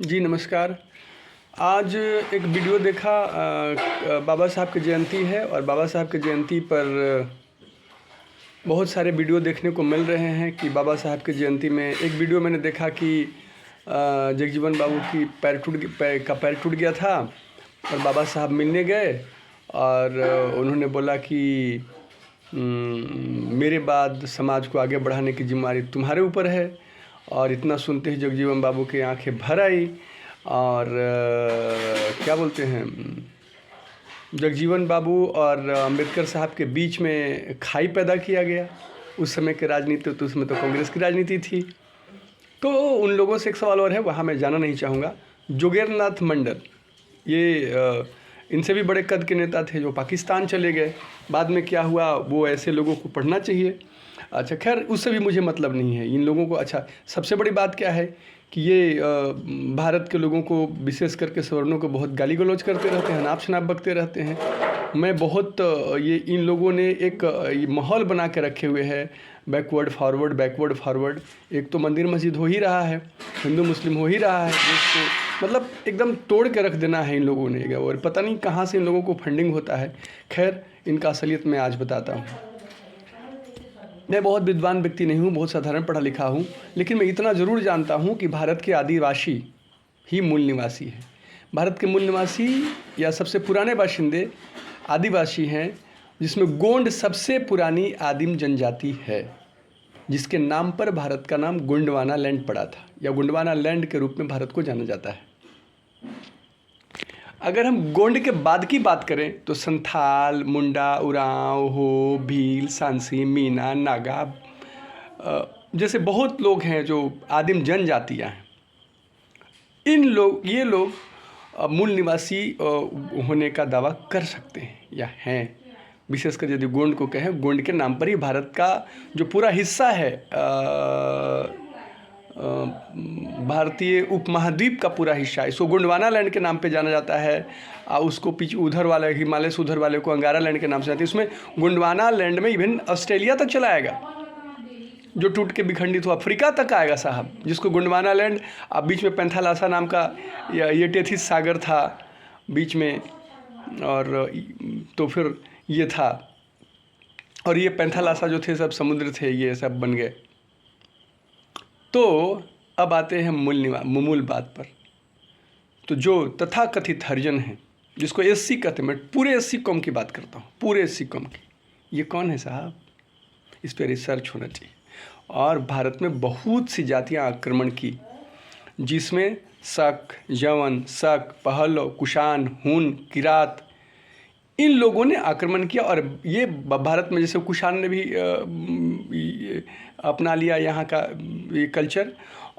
जी नमस्कार। आज एक वीडियो देखा, बाबा साहब की जयंती है और बाबा साहब की जयंती पर बहुत सारे वीडियो देखने को मिल रहे हैं कि बाबा साहब की जयंती में एक वीडियो मैंने देखा कि जगजीवन बाबू की पैर टूट गया था और बाबा साहब मिलने गए और उन्होंने बोला कि मेरे बाद समाज को आगे बढ़ाने की जिम्मेदारी तुम्हारे ऊपर है। और इतना सुनते ही जगजीवन बाबू की आंखें भर आई और क्या बोलते हैं, जगजीवन बाबू और अम्बेडकर साहब के बीच में खाई पैदा किया गया। उस समय की राजनीति तो उसमें तो कांग्रेस की राजनीति थी। तो उन लोगों से एक सवाल और है, वहाँ मैं जाना नहीं चाहूँगा। जोगेंद्रनाथ मंडल, ये इनसे भी बड़े कद के नेता थे जो पाकिस्तान चले गए। बाद में क्या हुआ वो ऐसे लोगों को पढ़ना चाहिए। अच्छा खैर, उससे भी मुझे मतलब नहीं है इन लोगों को। अच्छा, सबसे बड़ी बात क्या है कि ये भारत के लोगों को, विशेष करके सवर्णों को बहुत गाली गलौज करते रहते हैं, नाप शनाप बकते रहते हैं। मैं बहुत ये इन लोगों ने एक माहौल बना के रखे हुए हैं, बैकवर्ड फॉरवर्ड। एक तो मंदिर मस्जिद हो ही रहा है, हिंदू मुस्लिम हो ही रहा है, जिसको मतलब एकदम तोड़ के रख देना है इन लोगों ने। और पता नहीं कहाँ से इन लोगों को फंडिंग होता है। खैर, इनका असलियत मैं आज बताता हूँ। मैं बहुत विद्वान व्यक्ति नहीं हूँ, बहुत साधारण पढ़ा लिखा हूँ, लेकिन मैं इतना ज़रूर जानता हूँ कि भारत के आदिवासी ही मूल निवासी हैं। भारत के मूल निवासी या सबसे पुराने बाशिंदे आदिवासी हैं, जिसमें गोंड सबसे पुरानी आदिम जनजाति है, जिसके नाम पर भारत का नाम गोंडवाना लैंड पड़ा था, या गोंडवाना लैंड के रूप में भारत को जाना जाता है। अगर हम गोंड के बाद की बात करें तो संथाल, मुंडा, उरांव, हो, भील, सांसी, मीना, नागा जैसे बहुत लोग हैं जो आदिम जनजातियां हैं। ये लोग मूल निवासी होने का दावा कर सकते हैं या हैं। विशेषकर यदि गोंड को कहें, गोंड के नाम पर ही भारत का जो पूरा हिस्सा है, भारतीय उपमहाद्वीप का पूरा हिस्सा है, इसको गोंडवाना लैंड के नाम पे जाना जाता है। उसको पीछे उधर वाले हिमालय से उधर वाले को अंगारा लैंड के नाम से जाते हैं। इसमें गोंडवाना लैंड में इवन ऑस्ट्रेलिया तक चला आएगा, जो टूट के बिखंडित हुआ अफ्रीका तक आएगा साहब, जिसको गोंडवाना लैंड। अब बीच में पेंथालासा नाम का ये टेथिस सागर था बीच में, और तो फिर ये था, और ये पेंथालासा जो थे सब समुद्र थे, ये सब बन गए। तो अब आते हैं मूल बात पर। तो जो तथाकथित हरिजन हैं, जिसको एससी कहते हैं, मैं पूरे एससी कौम की बात करता हूँ, पूरे एससी कौम की। ये कौन है साहब? इस पर रिसर्च होना चाहिए। और भारत में बहुत सी जातियाँ आक्रमण की, जिसमें शक, यवन, शक, पहलव, कुषाण, हुन, किरात, इन लोगों ने आक्रमण किया। और ये भारत में जैसे कुषाण ने भी अपना लिया यहाँ का ये कल्चर,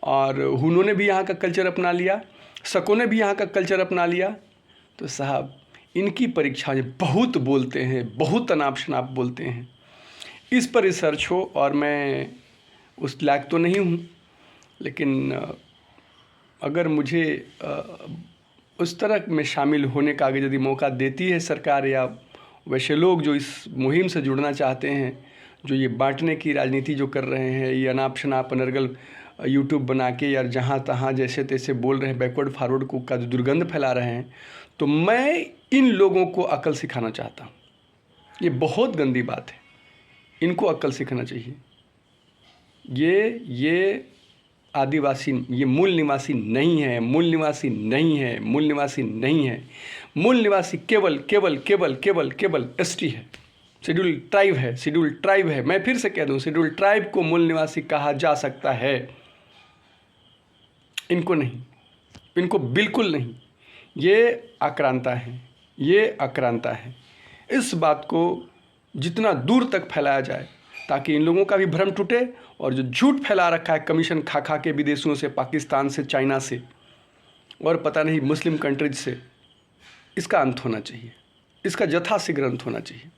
और हुनों ने भी यहाँ का कल्चर अपना लिया, शकों ने भी यहाँ का कल्चर अपना लिया। तो साहब, इनकी परीक्षा बहुत बोलते हैं, बहुत अनाप शनाप बोलते हैं। इस पर रिसर्च हो, और मैं उस लायक तो नहीं हूँ, लेकिन अगर मुझे उस तरह में शामिल होने का आगे यदि मौका देती है सरकार, या वैसे लोग जो इस मुहिम से जुड़ना चाहते हैं, जो ये बांटने की राजनीति जो कर रहे हैं, ये अनाप शनाप अनर्गल यूट्यूब बना के यार जहाँ तहाँ जैसे तैसे बोल रहे हैं, बैकवर्ड फॉरवर्ड को का दुर्गंध फैला रहे हैं, तो मैं इन लोगों को अकल सिखाना चाहता हूँ। ये बहुत गंदी बात है, इनको अकल सीखना चाहिए। ये आदिवासी, ये मूल निवासी नहीं है, मूल निवासी नहीं है, मूल निवासी नहीं है। मूल निवासी केवल एसटी है, शेड्यूल ट्राइब है, शेड्यूल ट्राइब है। मैं फिर से कह दूं, शेड्यूल ट्राइब को मूल निवासी कहा जा सकता है, इनको नहीं, इनको बिल्कुल नहीं। ये आक्रांता है, ये आक्रांता है। इस बात को जितना दूर तक फैलाया जाए, ताकि इन लोगों का भी भ्रम टूटे, और जो झूठ फैला रखा है कमीशन खा खा के विदेशियों से, पाकिस्तान से, चाइना से, और पता नहीं मुस्लिम कंट्रीज से, इसका अंत होना चाहिए, इसका यथाशीघ्र अंत होना चाहिए।